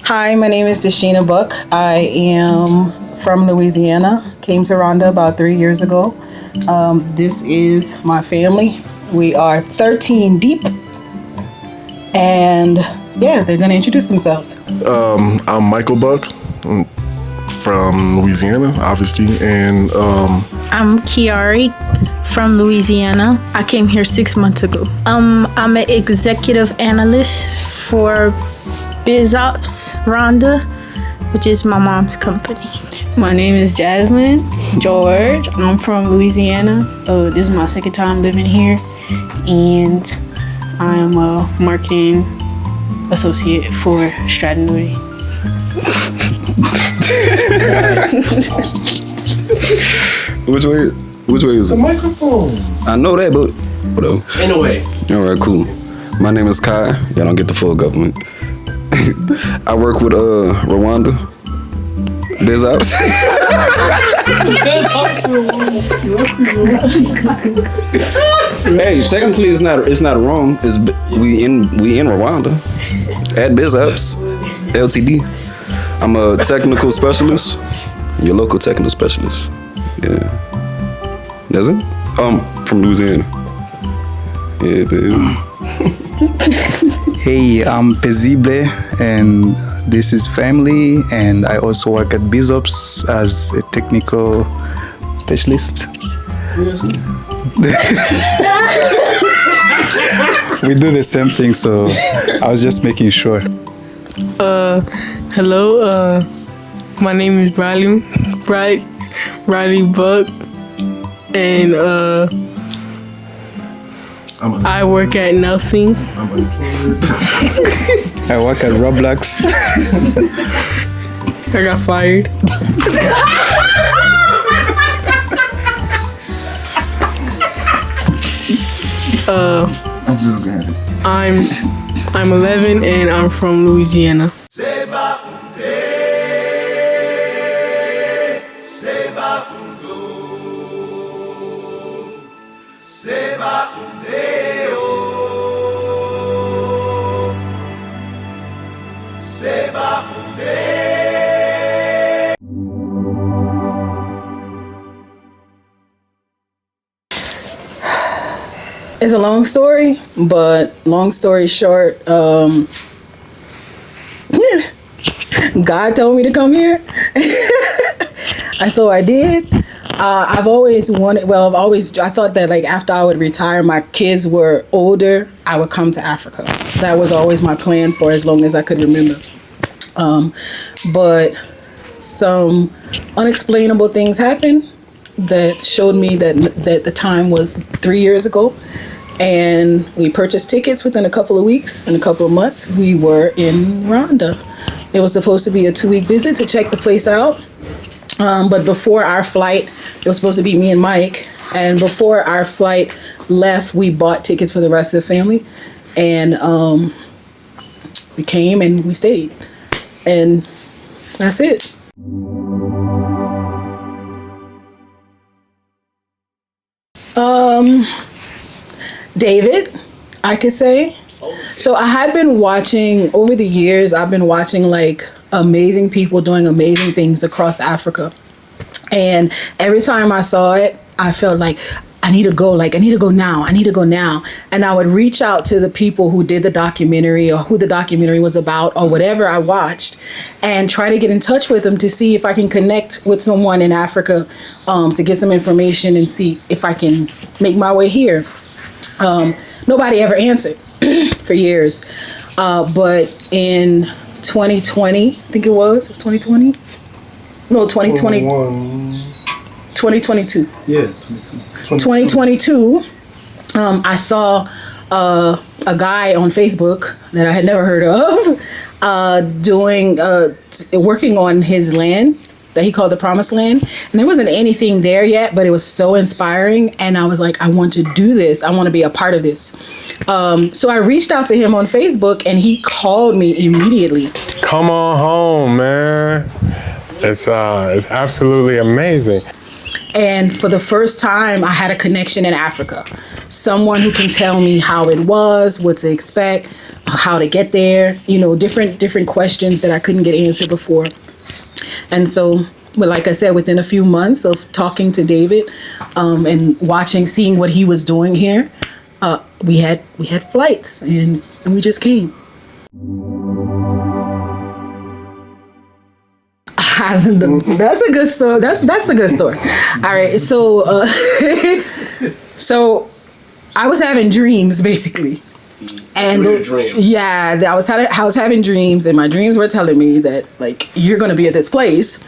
Hi, my name is Dashina Buck. I am from Louisiana. Came to Rwanda about 3 years ago. This is my family. We are 13 deep. And yeah, they're going to introduce themselves. I'm Michael Buck. I'm from Louisiana, obviously. And I'm Kiari from Louisiana. I came here 6 months ago. I'm an executive analyst for BizOps Rwanda, which is my mom's company. My name is Jaslyn George. I'm from Louisiana. This is my second time living here, and I am a marketing associate for Stratenuity. Which way is it? the microphone. I know that, but whatever. In a way. All right, cool. My name is Kai. Y'all don't get the full government. I work with Rwanda. BizOps. Hey, technically it's not wrong. We in Rwanda at BizOps Ltd. I'm a technical specialist. Your local technical specialist. Yeah. Does it? From Louisiana. Yeah, baby. Hey, I'm Pezible, and this is family, and I also work at BizOps as a technical specialist. We do the same thing, so I was just making sure. Hello, my name is Riley Buck, and I work at Nelson. I work at Roblox. I got fired. I'm 11 and I'm from Louisiana. It's a long story, but long story short, God told me to come here. So I did. I thought that like after I would retire, my kids were older, I would come to Africa. That was always my plan for as long as I could remember. But some unexplainable things happened that showed me that the time was 3 years ago. And we purchased tickets within a couple of weeks. In a couple of months, we were in Rwanda. It was supposed to be a 2-week visit to check the place out. But before our flight, it was supposed to be me and Mike. And before our flight left, we bought tickets for the rest of the family. And we came and we stayed. And that's it. David, I could say. So I had been watching, over the years, I've been watching like amazing people doing amazing things across Africa. And every time I saw it, I felt like, I need to go now. And I would reach out to the people who did the documentary or who the documentary was about or whatever I watched and try to get in touch with them to see if I can connect with someone in Africa to get some information and see if I can make my way here. Nobody ever answered for years. But in 2020, I think it was 2020? No, 2020. 2022. Yeah, 2022, I saw a guy on Facebook that I had never heard of working on his land that he called the Promised Land. And there wasn't anything there yet, but it was so inspiring. And I was like, I want to do this. I want to be a part of this. So I reached out to him on Facebook and he called me immediately. Come on home, man. It's absolutely amazing. And for the first time, I had a connection in Africa. Someone who can tell me how it was, what to expect, how to get there, different questions that I couldn't get answered before. And so, but like I said, within a few months of talking to David and seeing what he was doing here, we had flights and we just came. That's a good story. That's a good story. All right, so so I was having dreams basically, and yeah, I was having dreams, and my dreams were telling me that like you're gonna be at this place.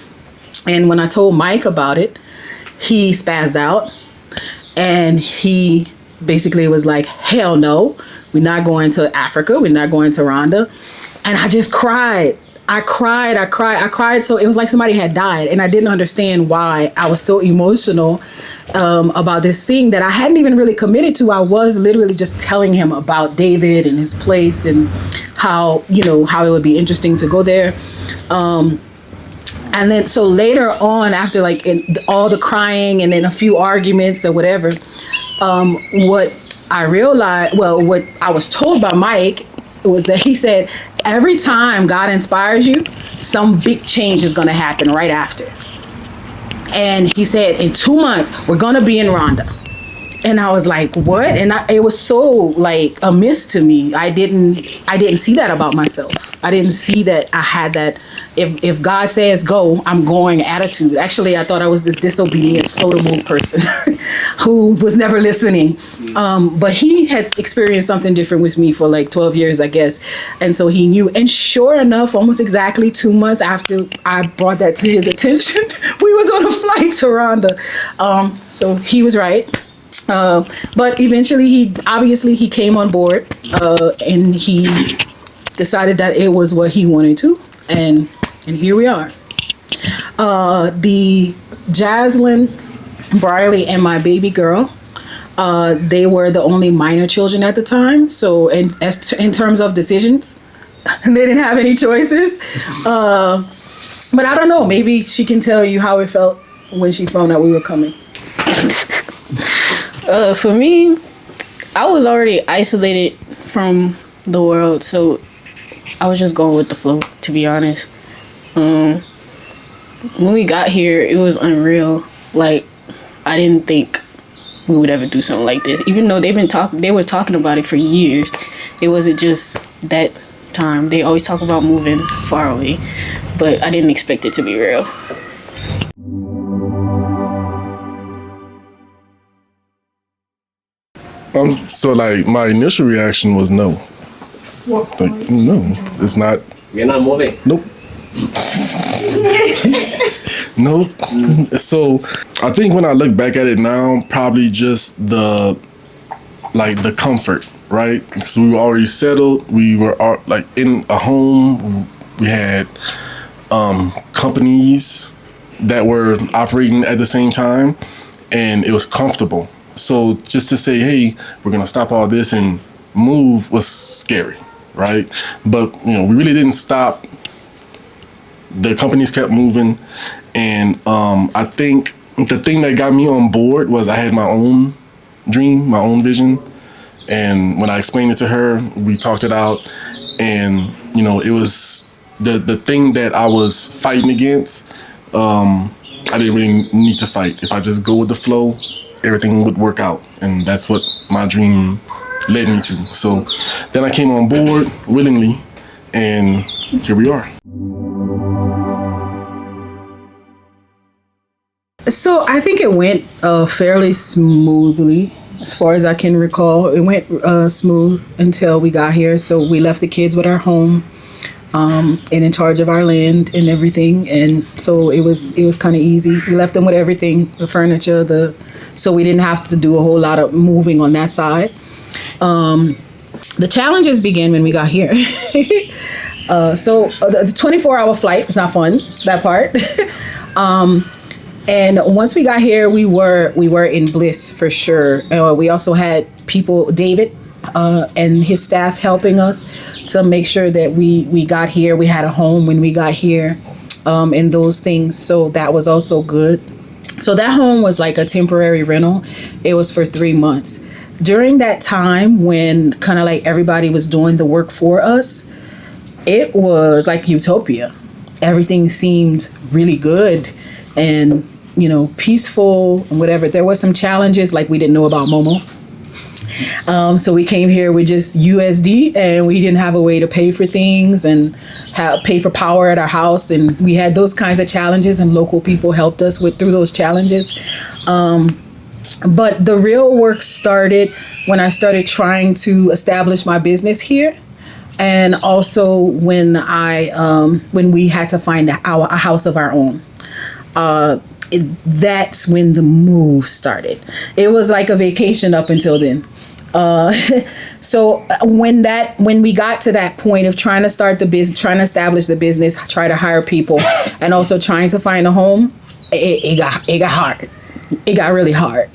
And when I told Mike about it, he spazzed out, and he basically was like, "Hell no, we're not going to Africa. We're not going to Rwanda." And I just cried. I cried. So it was like somebody had died, and I didn't understand why I was so emotional about this thing that I hadn't even really committed to. I was literally just telling him about David and his place and how it would be interesting to go there. And then so later on, after like all the crying and then a few arguments or whatever, what I realized, what I was told by Mike was that he said, every time God inspires you, some big change is going to happen right after. And he said, in 2 months, we're going to be in Rwanda. And I was like, what? And it was so like a miss to me. I didn't see that about myself. I didn't see that I had that if God says go, I'm going attitude. Actually, I thought I was this disobedient, slow to move person who was never listening. But he had experienced something different with me for like 12 years, I guess. And so he knew. And sure enough, almost exactly 2 months after I brought that to his attention, we was on a flight to Rwanda. So he was right. But eventually he came on board and he decided that it was what he wanted to, and here we are. The Jaslyn, Briley, and my baby girl, they were the only minor children at the time. So in terms of decisions, they didn't have any choices. But I don't know, maybe she can tell you how it felt when she found out we were coming. For me, I was already isolated from the world, so I was just going with the flow, to be honest. When we got here, it was unreal. Like, I didn't think we would ever do something like this. Even though they were talking about it for years. It wasn't just that time. They always talk about moving far away, but I didn't expect it to be real. So like my initial reaction was no. Like, no, it's not. You're not moving. Nope. Nope. So I think when I look back at it now, probably just the comfort, right? So we were already settled. We were like in a home. We had companies that were operating at the same time, and it was comfortable. So just to say, hey, we're gonna stop all this and move was scary, right? But we really didn't stop. The companies kept moving, and I think the thing that got me on board was I had my own dream, my own vision, and when I explained it to her, we talked it out, and it was the thing that I was fighting against. I didn't really need to fight. If I just go with the flow, everything would work out, and that's what my dream led me to. So then I came on board willingly, and here we are. So I think it went fairly smoothly, as far as I can recall. It went smooth until we got here. So we left the kids with our home and in charge of our land and everything, and so it was kind of easy. We left them with everything, the furniture, so we didn't have to do a whole lot of moving on that side. The challenges began when we got here. So the 24-hour flight is not fun, that part. And once we got here, we were in Bliss for sure. We also had people, David and his staff, helping us to make sure that we got here. We had a home when we got here, and those things. So that was also good. So that home was like a temporary rental. It was for 3 months. During that time when kind of like everybody was doing the work for us, it was like utopia. Everything seemed really good and, peaceful and whatever. There were some challenges, like we didn't know about Momo. So we came here with just USD, and we didn't have a way to pay for things and pay for power at our house. And we had those kinds of challenges, and local people helped us through those challenges. But the real work started when I started trying to establish my business here. And also when we had to find a house of our own. That's when the move started. It was like a vacation up until then. So when we got to that point of trying to start the business, trying to establish the business, try to hire people, and also trying to find a home, it got hard. It got really hard.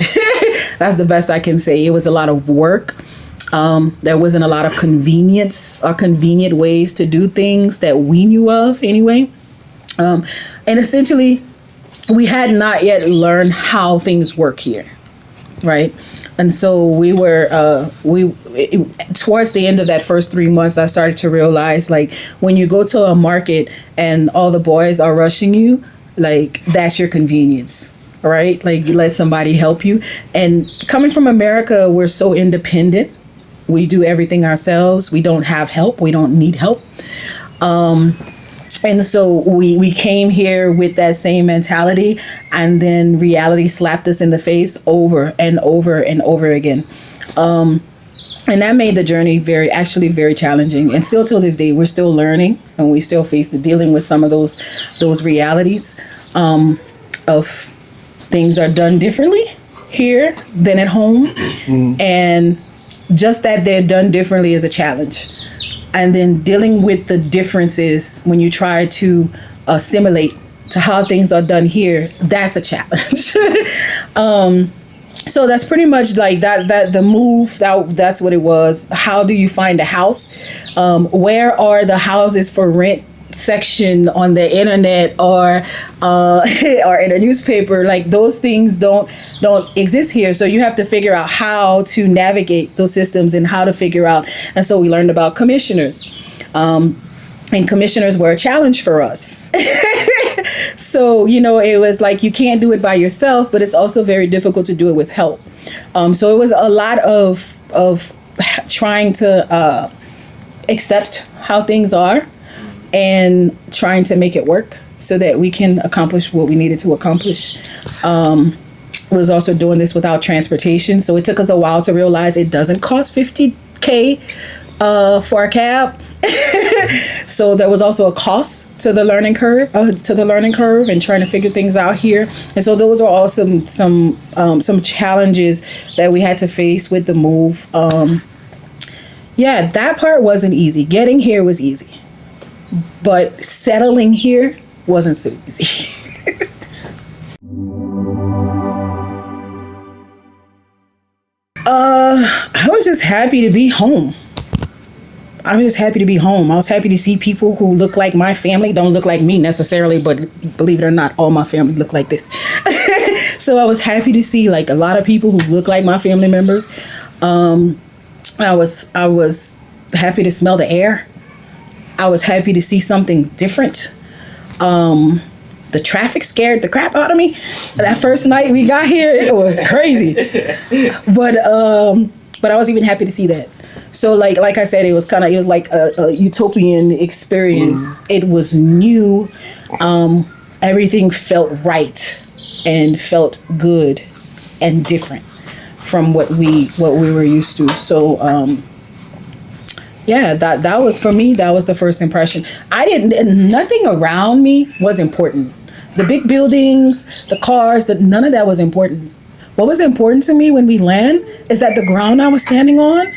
That's the best I can say. It was a lot of work. There wasn't a lot of convenience or convenient ways to do things that we knew of anyway. And essentially, we had not yet learned how things work here, right? And so we were, towards the end of that first 3 months, I started to realize, like, when you go to a market and all the boys are rushing you, like, that's your convenience, right? Like, you let somebody help you. And coming from America, we're so independent. We do everything ourselves. We don't have help. We don't need help. And so we came here with that same mentality, and then reality slapped us in the face over and over and over again. And that made the journey very challenging. And still till this day, we're still learning, and we still dealing with some of those realities of things are done differently here than at home. And just that they're done differently is a challenge. And then dealing with the differences when you try to assimilate to how things are done here, that's a challenge. So that's pretty much like that the move, that's what it was. How do you find a house? Where are the houses for rent section on the internet or in a newspaper? Like, those things don't exist here, so you have to figure out how to navigate those systems and how to figure out. And so we learned about commissioners, and commissioners were a challenge for us. So it was like, you can't do it by yourself, but it's also very difficult to do it with help. So it was a lot of trying to accept how things are and trying to make it work so that we can accomplish what we needed to accomplish. Was also doing this without transportation. So it took us a while to realize it doesn't cost $50K for a cab. So there was also a cost to the learning curve, and trying to figure things out here. And so those are all some challenges that we had to face with the move. That part wasn't easy. Getting here was easy. But settling here wasn't so easy. I was just happy to be home. I was happy to see people who look like my family, don't look like me necessarily, but believe it or not, all my family look like this. So I was happy to see like a lot of people who look like my family members. I was happy to smell the air. I was happy to see something different. The traffic scared the crap out of me. That first night we got here, it was crazy. But I was even happy to see that. So like I said, it was like a utopian experience. It was new. Everything felt right and felt good and different from what we were used to. So that was, for me, that was the first impression. Nothing around me was important. The big buildings, the cars, none of that was important. What was important to me when we land is that the ground I was standing on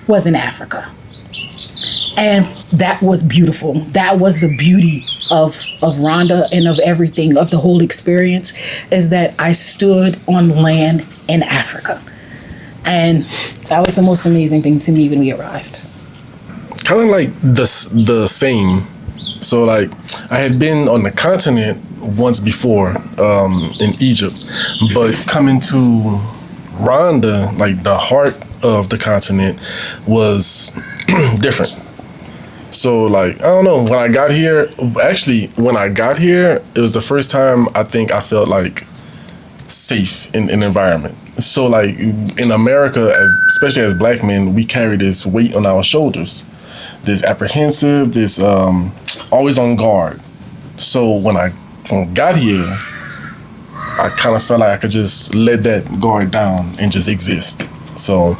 was in Africa. And that was beautiful. That was the beauty of Rwanda and of everything, of the whole experience, is that I stood on land in Africa. And that was the most amazing thing to me when we arrived. Kind of like the same. So like I had been on the continent once before in Egypt, but coming to Rwanda, like the heart of the continent, was different. So like I don't know, when I got here, it was the first time I think I felt like safe in an environment. So like in America, especially as black men, we carry this weight on our shoulders, this apprehensive, this always on guard. So when I got here, I kind of felt like I could just let that guard down and just exist. So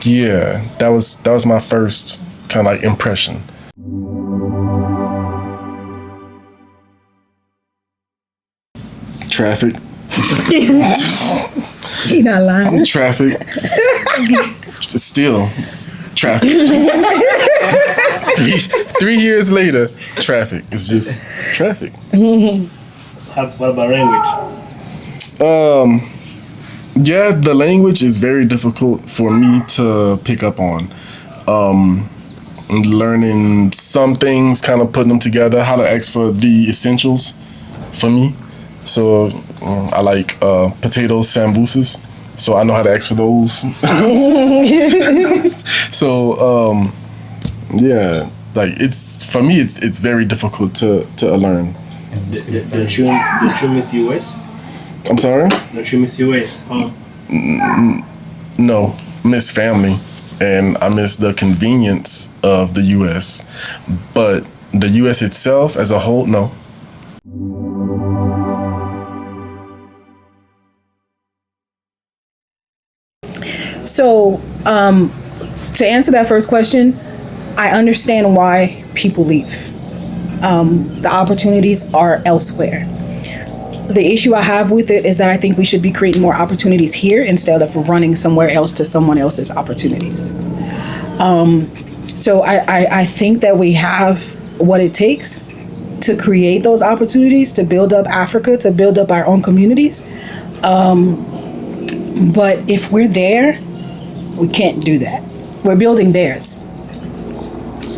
yeah, that was my first kind of like impression. Traffic. He not lying. Traffic. Still traffic. 3 years later, traffic. It's just traffic. What about language? Yeah, the language is very difficult for me to pick up on. Learning some things, kind of putting them together, how to ask for the essentials for me. So I like potato sambusas, so I know how to ask for those. So yeah, like it's for me, it's very difficult to learn. Don't you miss US? I'm sorry? Don't you miss US? No, miss family, and I miss the convenience of the US, but the US itself as a whole, no. So, to answer that first question, I understand why people leave. The opportunities are elsewhere. The issue I have with it is that I think we should be creating more opportunities here instead of running somewhere else to someone else's opportunities. So I think that we have what it takes to create those opportunities, to build up Africa, to build up our own communities. But if we're there, we can't do that. We're building theirs.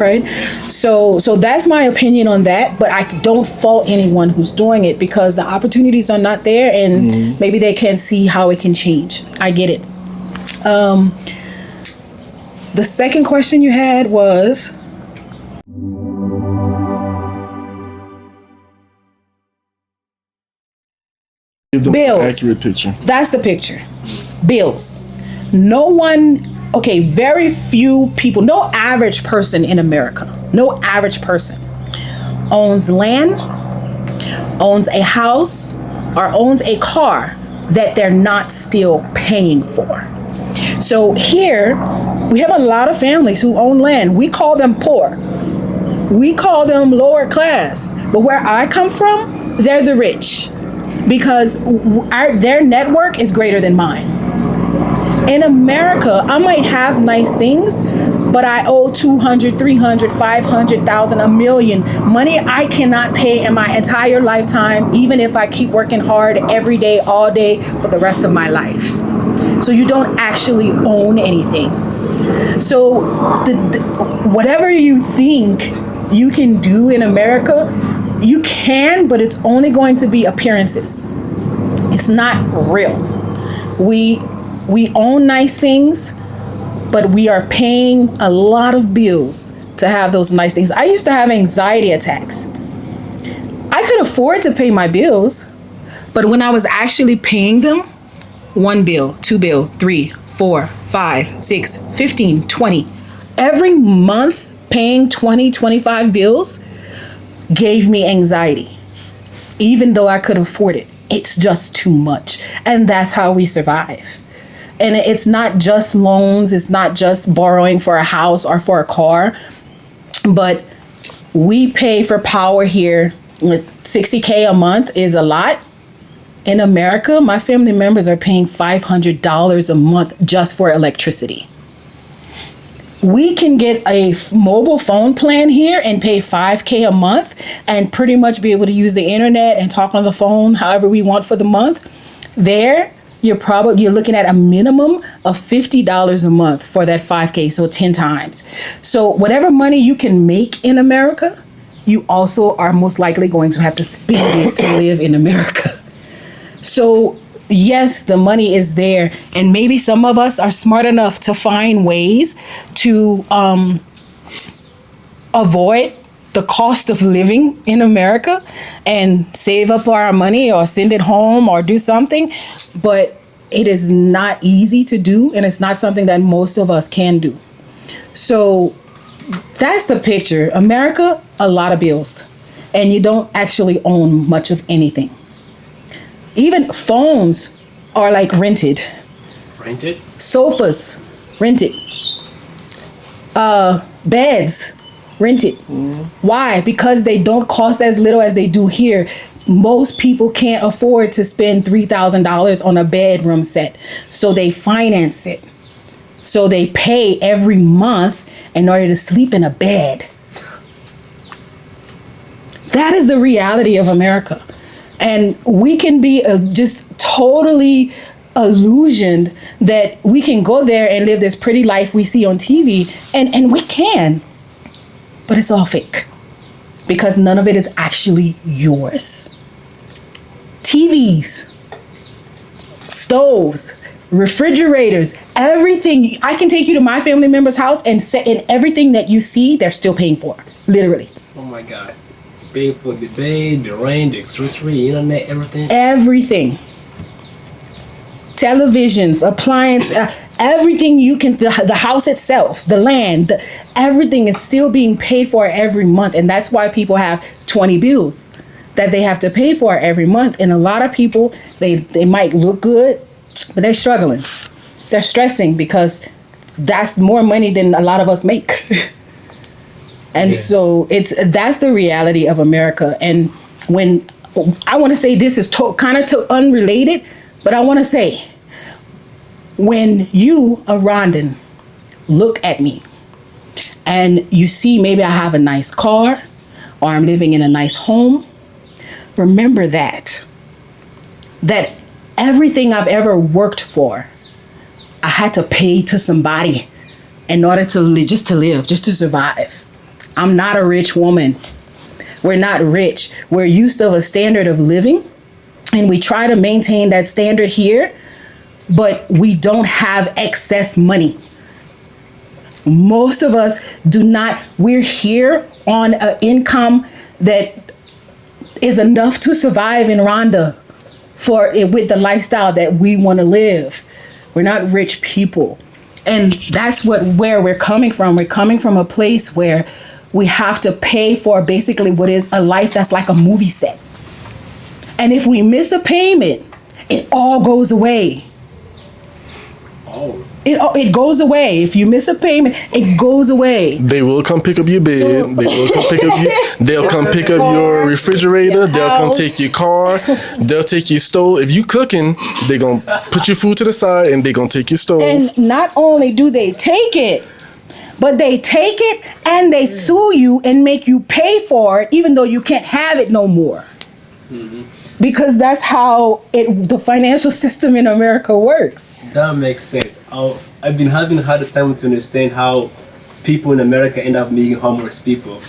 Right? So that's my opinion on that, but I don't fault anyone who's doing it because the opportunities are not there and maybe they can't see how it can change. I get it. The second question you had was... Give them bills. an accurate picture. That's the picture. Bills. No one... Okay, very few people, no average person in America, no average person owns land, owns a house, or owns a car that they're not still paying for. So here, we have a lot of families who own land. We call them poor. We call them lower class. But where I come from, they're the rich because their network is greater than mine. In America, I might have nice things, but I owe 200, 300, 500,000, a million. Money I cannot pay in my entire lifetime, even if I keep working hard every day, all day, for the rest of my life. So you don't actually own anything. So whatever you think you can do in America, you can, but it's only going to be appearances. It's not real. We own nice things, but we are paying a lot of bills to have those nice things. I used to have anxiety attacks. I could afford to pay my bills, but when I was actually paying them, 1 bill, 2 bills, 3, 4, 5, 6, 15, 20, every month paying 20, 25 bills gave me anxiety, even though I could afford it. It's just too much. And that's how we survive. And it's not just loans, it's not just borrowing for a house or for a car, but we pay for power here. $60K a month is a lot. In America, my family members are paying $500 a month just for electricity. We can get a mobile phone plan here and pay $5K a month and pretty much be able to use the internet and talk on the phone however we want for the month. There, you're looking at a minimum of $50 a month for that 5K, so 10 times. So whatever money you can make in America, you also are most likely going to have to spend it to live in America. So yes, the money is there, and maybe some of us are smart enough to find ways to avoid the cost of living in America and save up our money or send it home or do something. But it is not easy to do, and it's not something that most of us can do. So that's the picture. America, a lot of bills, and you don't actually own much of anything. Even phones are like rented. Rented? Sofas, rented. Beds, rented. Why? Because they don't cost as little as they do here. Most people can't afford to spend $3,000 on a bedroom set, so they finance it. So they pay every month in order to sleep in a bed. That is the reality of America. And we can be just totally illusioned that we can go there and live this pretty life we see on TV, and we can. But it's all fake, because none of it is actually yours. TVs, stoves, refrigerators, everything. I can take you to my family member's house and everything that you see, they're still paying for, literally. Oh my God. Paying for the bed, the rent, the electricity, internet, everything. Everything. Televisions, appliance, everything you can, the house itself, the land, everything is still being paid for every month. And that's why people have 20 bills that they have to pay for every month. And a lot of people, they might look good, but they're struggling. They're stressing because that's more money than a lot of us make. And so that's the reality of America. And when I want to say this is kind of unrelated, but I want to say, when you, a Rwandan, look at me and you see maybe I have a nice car or I'm living in a nice home, remember that everything I've ever worked for, I had to pay to somebody in order to just to live, just to survive. I'm not a rich woman. We're not rich. We're used to a standard of living, and we try to maintain that standard here, but we don't have excess money. Most of us do not. We're here on an income that is enough to survive in Rwanda with the lifestyle that we want to live. We're not rich people. And that's where we're coming from. We're coming from a place where we have to pay for basically what is a life that's like a movie set. And if we miss a payment, it all goes away. Oh. It goes away. If you miss a payment, it goes away. They will come pick up your bed. They'll come pick up your refrigerator. They'll come take your car. They'll take your stove. If you cooking, they're going to put your food to the side and they're going to take your stove. And not only do they take it, but they take it and they sue you and make you pay for it, even though you can't have it no more. Mm-hmm. Because that's how the financial system in America works. That makes sense. I've been having a hard time to understand how people in America end up being homeless people.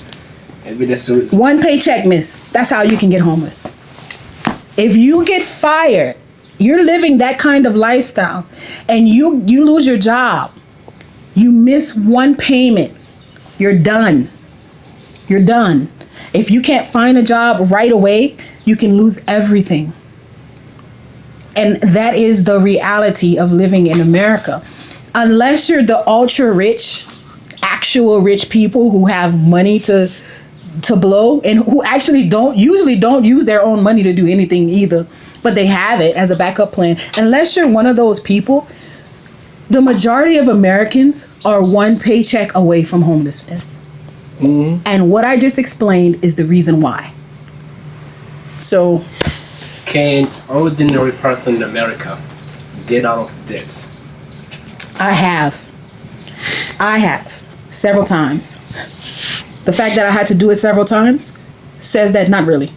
One paycheck, miss. That's how you can get homeless. If you get fired, you're living that kind of lifestyle, and you lose your job. You miss one payment, you're done. You're done. If you can't find a job right away, you can lose everything. And that is the reality of living in America. Unless you're the ultra rich, actual rich people who have money to blow, and who actually usually don't use their own money to do anything either, but they have it as a backup plan. Unless you're one of those people, the majority of Americans are one paycheck away from homelessness. Mm-hmm. And what I just explained is the reason why. So, can ordinary person in America get out of debts? I have several times. The fact that I had to do it several times says that not really.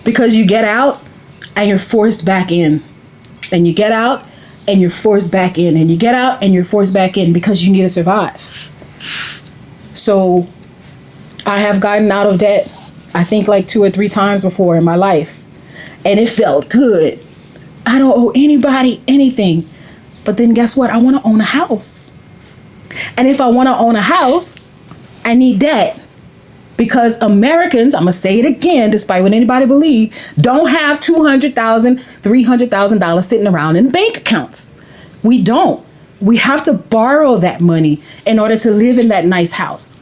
Because you get out and you're forced back in. and you get out and you're forced back in, and you get out and you're forced back in because you need to survive. So I have gotten out of debt, I think like 2 or 3 times before in my life, and it felt good. I don't owe anybody anything. But then guess what? I want to own a house. And if I want to own a house, I need debt. Because Americans, I'm going to say it again, despite what anybody believe, don't have $200,000, $300,000 sitting around in bank accounts. We don't. We have to borrow that money in order to live in that nice house.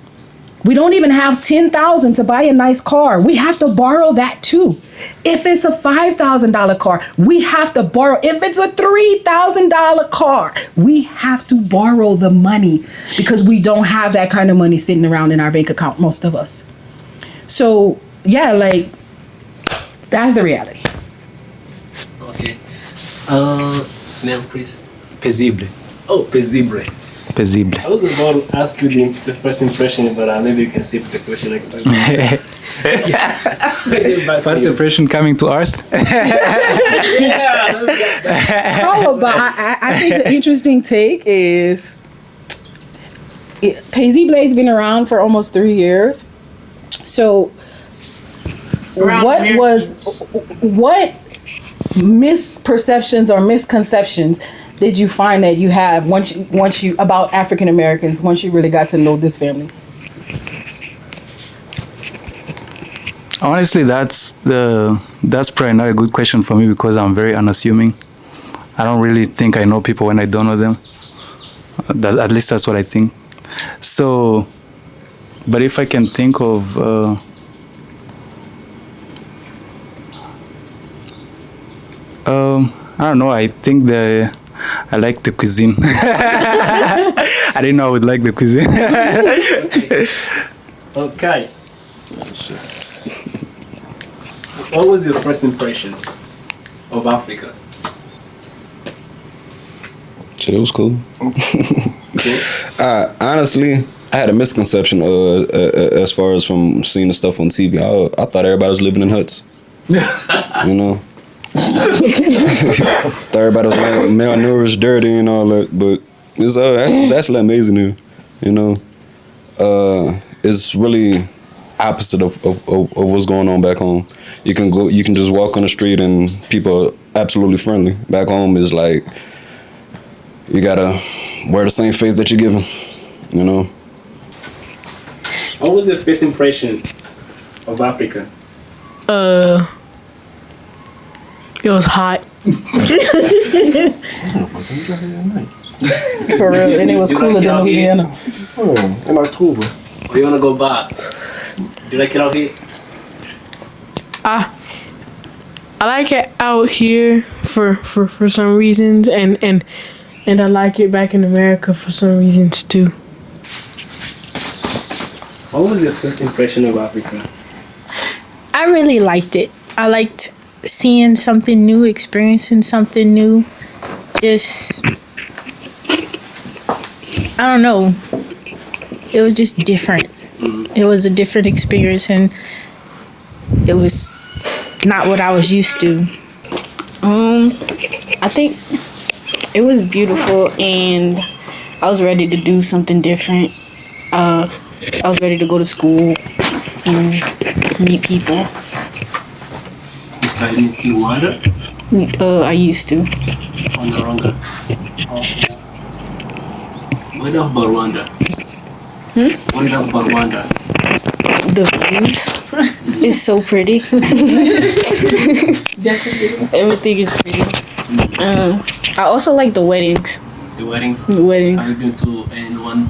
We don't even have $10,000 to buy a nice car. We have to borrow that too. If it's a $5,000 car, we have to borrow. If it's a $3,000 car, we have to borrow the money because we don't have that kind of money sitting around in our bank account, most of us. So yeah, like that's the reality. Okay. Name, please. Paisible. Oh, paisible. Paisible. I was about to ask you the first impression, but maybe you can save the question. First impression coming to art. Oh, but I think the interesting take is Paisible has been around for almost 3 years. So what misperceptions or misconceptions did you find that you have once you about African Americans once you really got to know this family? Honestly, that's probably not a good question for me because I'm very unassuming. I don't really think I know people when I don't know them. At least that's what I think. So, but if I can think of I don't know. I think I like the cuisine. I didn't know I would like the cuisine. Okay. What was your first impression of Africa? Shit, it was cool. Honestly, I had a misconception as far as from seeing the stuff on TV. I thought everybody was living in huts. You know? Thought everybody was malnourished, dirty, and all that, but it's actually amazing here. You know, it's really opposite of what's going on back home. You can just walk on the street and people are absolutely friendly. Back home is like you gotta wear the same face that you're given. You know. What was your first impression of Africa? It was hot. For real, and it was cooler than Louisiana. In October. Oh, you wanna go back? Do you like it out here? I like it out here for some reasons, and I like it back in America for some reasons too. What was your first impression of Africa? I really liked it. I liked seeing something new, experiencing something new. Just, I don't know. It was just different. It was a different experience, and it was not what I was used to. I think it was beautiful, and I was ready to do something different. I was ready to go to school and meet people. You studied in Rwanda? I used to. On Rwanda. What do you know about Rwanda? What do you know about Rwanda? The views is so pretty. Everything is pretty. I also like the weddings. The weddings? The weddings. Have you been to one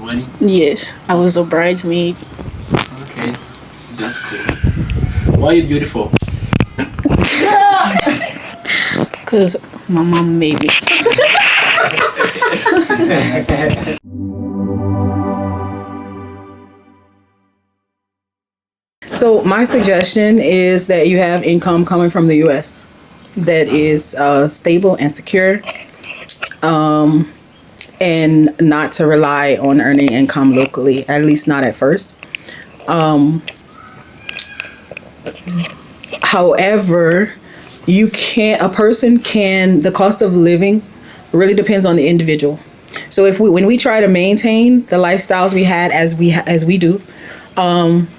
wedding? Yes, I was a bridesmaid. Okay, that's cool. Why are you beautiful? Cause my mom made me. So my suggestion is that you have income coming from the U.S. that is stable and secure, and not to rely on earning income locally, at least not at first. However, a person can, the cost of living really depends on the individual. So when we try to maintain the lifestyles we had as we do,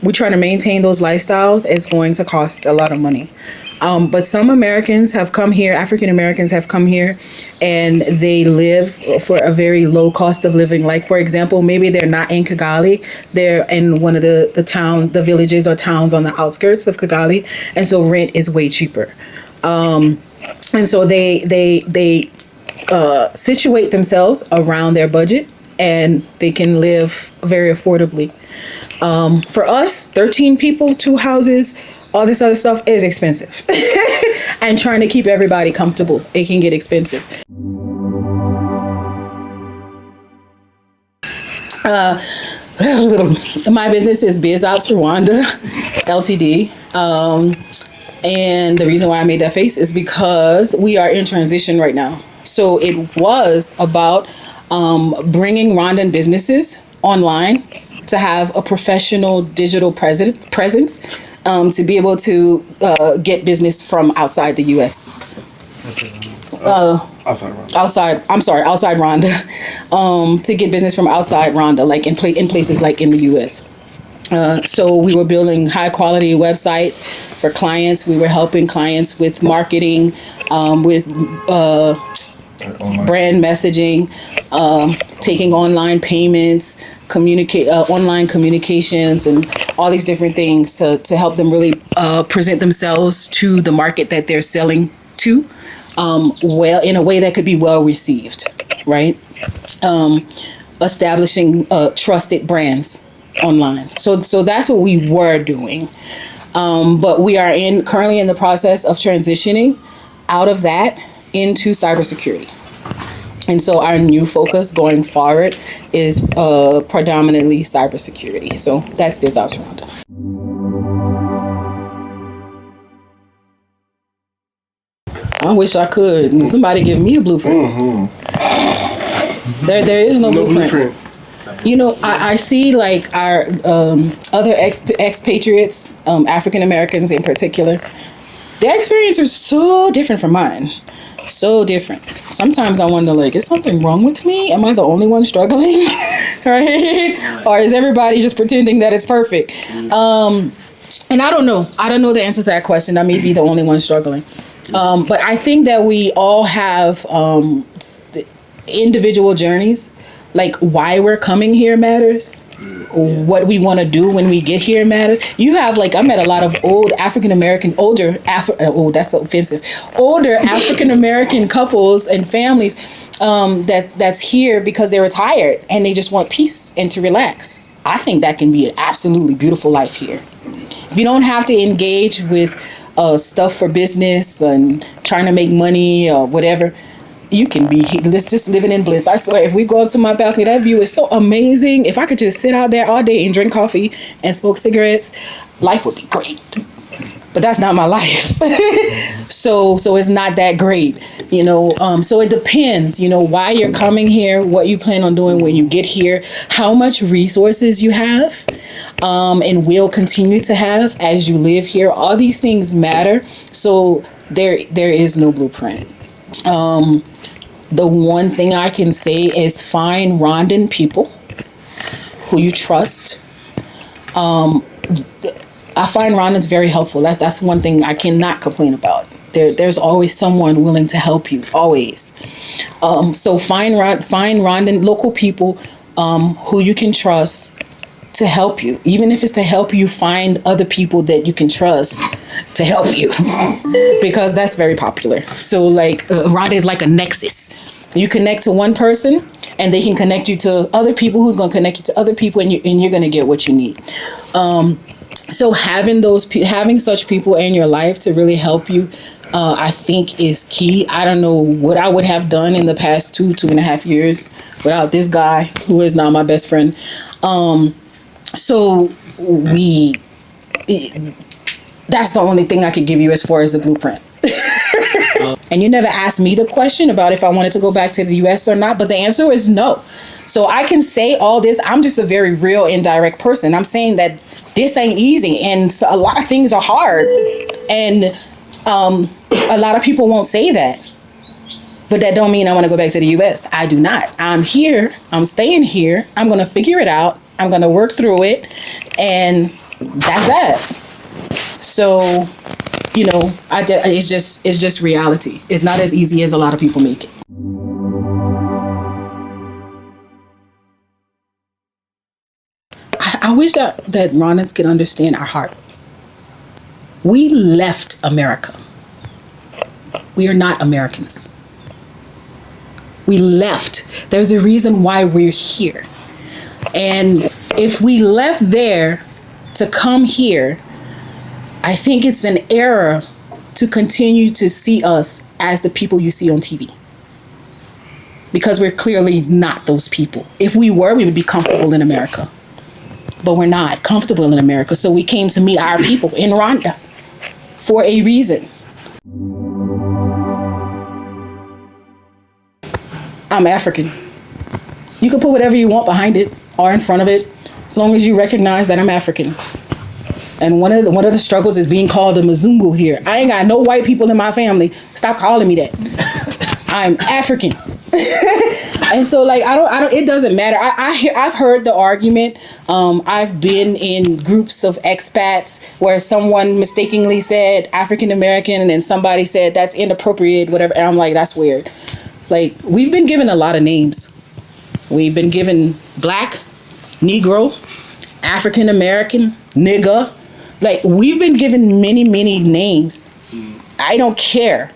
we try to maintain those lifestyles, it's going to cost a lot of money. But some Americans have come here, African Americans have come here, and they live for a very low cost of living. Like, for example, maybe they're not in Kigali, they're in one of the villages or towns on the outskirts of Kigali, and so rent is way cheaper. And so they situate themselves around their budget, and they can live very affordably. For us, 13 people, 2 houses, all this other stuff is expensive. And trying to keep everybody comfortable, it can get expensive. My business is Biz Ops Rwanda, Ltd. And the reason why I made that face is because we are in transition right now. So it was about bringing Rwandan businesses online to have a professional digital presence to be able to get business from outside the U.S. Outside Rwanda. Outside Rwanda, to get business from outside Rwanda, like in places like in the U.S. So we were building high quality websites for clients. We were helping clients with marketing, with brand messaging, taking online payments, online communications, and all these different things to help them really present themselves to the market that they're selling to, well, in a way that could be well received, right? Establishing trusted brands online. So that's what we were doing. But we are currently in the process of transitioning out of that into cybersecurity. And so our new focus going forward is predominantly cybersecurity. So that's Biz Ops Rwanda. I wish I could. Somebody give me a blueprint. Mm-hmm. There is no blueprint. You know, I see like our other expatriates, African Americans in particular, their experience is so different from mine. So different. Sometimes I wonder, like, is something wrong with me? Am I the only one struggling? Right? Or is everybody just pretending that it's perfect? And I don't know. I don't know the answer to that question. I may be the only one struggling. But I think that we all have individual journeys. Like, why we're coming here matters. What we want to do when we get here matters. You have, like, I met a lot of old African-American, that's so offensive. Older African-American couples and families that's here because they're retired and they just want peace and to relax. I think that can be an absolutely beautiful life here. If you don't have to engage with stuff for business and trying to make money or whatever, you can be just living in bliss. I swear, if we go up to my balcony, that view is so amazing. If I could just sit out there all day and drink coffee and smoke cigarettes, life would be great. But that's not my life. So it's not that great, you know. So it depends, you know, why you're coming here, what you plan on doing when you get here, how much resources you have, and will continue to have as you live here. All these things matter. So there is no blueprint. The one thing I can say is find Rwandan people who you trust. I find Rwandans very helpful. That's one thing I cannot complain about. There's always someone willing to help you, always. So find Rwandan local people who you can trust to help you. Even if it's to help you find other people that you can trust to help you, because that's very popular. So like Rwanda is like a nexus. You connect to one person and they can connect you to other people who's going to connect you to other people, and you're going to get what you need. So having such people in your life to really help you, I think is key. I don't know what I would have done in the past 2.5 years without this guy who is now my best friend. So that's the only thing I could give you as far as the blueprint. And you never asked me the question about if I wanted to go back to the US or not, but the answer is no. So I can say all this. I'm just a very real, indirect person. I'm saying that this ain't easy, and so a lot of things are hard. And a lot of people won't say that. But that don't mean I want to go back to the US. I do not. I'm here. I'm staying here. I'm going to figure it out. I'm going to work through it. And that's that. So, you know, it's just reality. It's not as easy as a lot of people make it. I wish that Rwandans could understand our heart. We left America. We are not Americans. We left. There's a reason why we're here. And if we left there to come here, I think it's an error to continue to see us as the people you see on TV. Because we're clearly not those people. If we were, we would be comfortable in America. But we're not comfortable in America. So we came to meet our people in Rwanda for a reason. I'm African. You can put whatever you want behind it or in front of it, as long as you recognize that I'm African. And one of the struggles is being called a Mzungu here. I ain't got no white people in my family. Stop calling me that. I'm African. And so, like, I don't. It doesn't matter. I've heard the argument. I've been in groups of expats where someone mistakenly said African American, and then somebody said that's inappropriate, whatever. And I'm like, that's weird. Like, we've been given a lot of names. We've been given Black, Negro, African American, nigga. Like, we've been given many, many names. I don't care.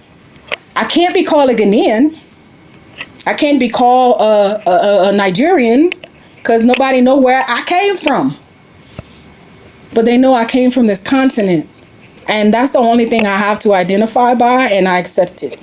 I can't be called a Ghanaian. I can't be called a Nigerian because nobody know where I came from. But they know I came from this continent. And that's the only thing I have to identify by, and I accept it.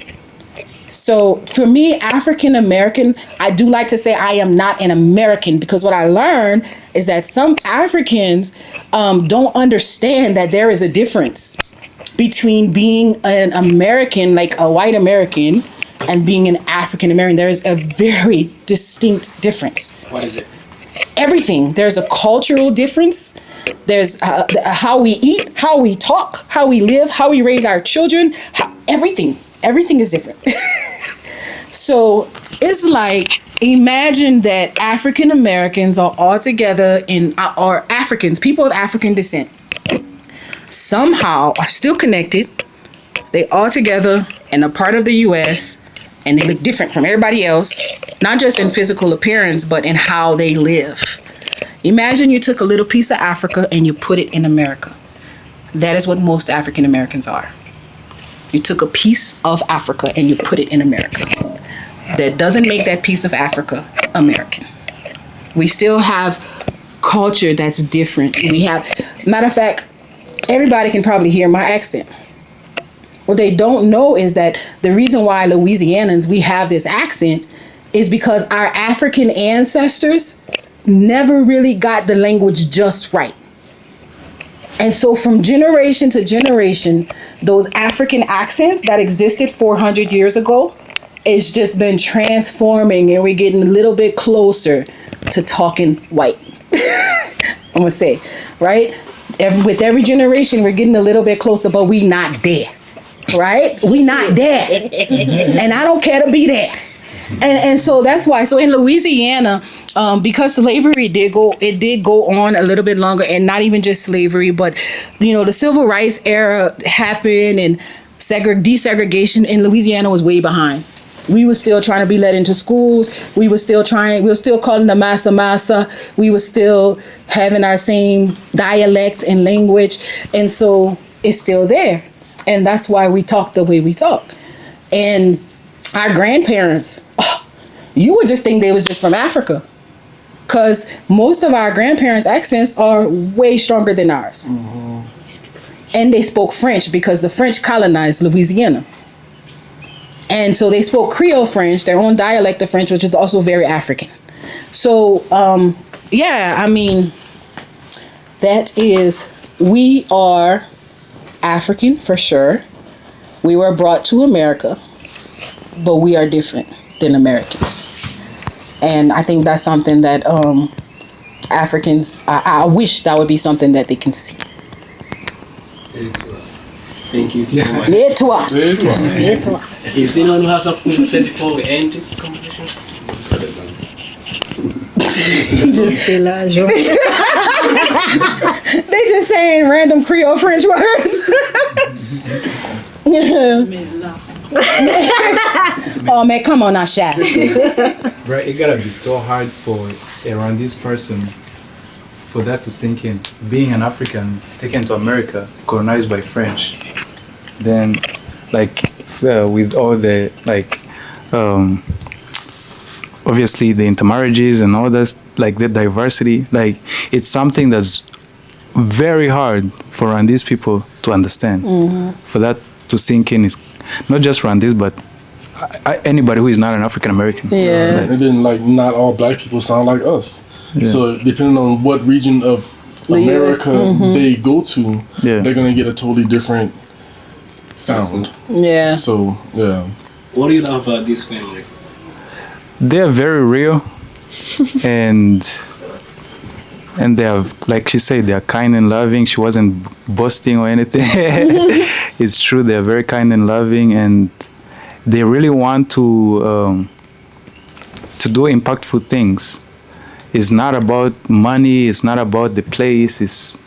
So for me, African American, I do like to say I am not an American, because what I learned is that some Africans don't understand that there is a difference between being an American, like a white American, and being an African American. There is a very distinct difference. What is it? Everything. There's a cultural difference. There's how we eat, how we talk, how we live, how we raise our children, everything. Everything is different. So it's like, imagine that African Americans are all together or Africans, people of African descent, somehow are still connected. They all together in a part of the US, and they look different from everybody else, not just in physical appearance, but in how they live. Imagine you took a little piece of Africa and you put it in America. That is what most African Americans are. You took a piece of Africa and you put it in America. That doesn't make that piece of Africa American. We still have culture that's different. We have, matter of fact, everybody can probably hear my accent. What they don't know is that the reason why Louisianans, we have this accent is because our African ancestors never really got the language just right. And so from generation to generation, those African accents that existed 400 years ago, it's just been transforming, and we're getting a little bit closer to talking white. I'm gonna say, right? With every generation, we're getting a little bit closer, but we not there, right? We not there. And I don't care to be there. And so that's why. So in Louisiana, because slavery did go on a little bit longer, and not even just slavery, but the civil rights era happened, and desegregation in Louisiana was way behind. We were still trying to be let into schools. We were still calling the massa. We were still having our same dialect and language. And so it's still there. And that's why we talk the way we talk. And our grandparents, you would just think they was just from Africa, because most of our grandparents' accents are way stronger than ours. Mm-hmm. And they spoke French because the French colonized Louisiana. And so they spoke Creole French, their own dialect of French, which is also very African. So, we are African for sure. We were brought to America, but we are different than Americans. And I think that's something that Africans, I wish that would be something that they can see. Thank you so much. Et toi? Et toi? Is there anyone who has something to say before we end this conversation? Just still They just saying random Creole French words. Oh man, come on now, Shaq. Right, it gotta be so hard for a Rwandese person for that to sink in. Being an African, taken to America, colonized by French, then like with all the like obviously the intermarriages and all this, like the diversity, like it's something that's very hard for Rwandese people to understand. For that to sink in is not just Rwandese, but anybody who is not an African American. Yeah. And then like not all black people sound like us. Yeah. So depending on what region of America they go to, they're gonna get a totally different sound. Yeah. So yeah. What do you love about this family? They're very real, and they have, like she said, they are kind and loving. She wasn't boasting or anything. It's true, they're very kind and loving, and they really want to do impactful things. It's not about money, it's not about the place,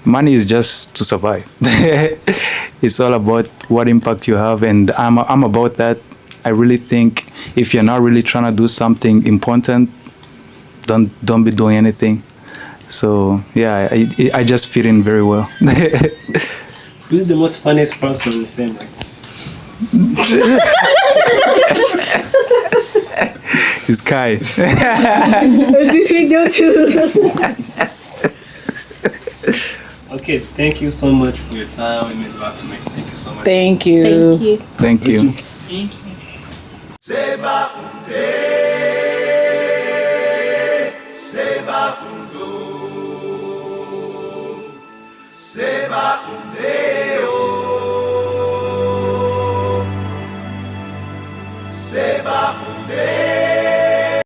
money is just to survive. It's all about what impact you have, and I'm about that. I really think if you're not really trying to do something important, don't be doing anything. So yeah, I just fit in very well. Who's the most funniest person in the family? It's Kai. Between you two. Okay, thank you so much for your time. It means a lot to me. Thank you so much. Thank you. Thank you. Thank you. Thank you. Seba,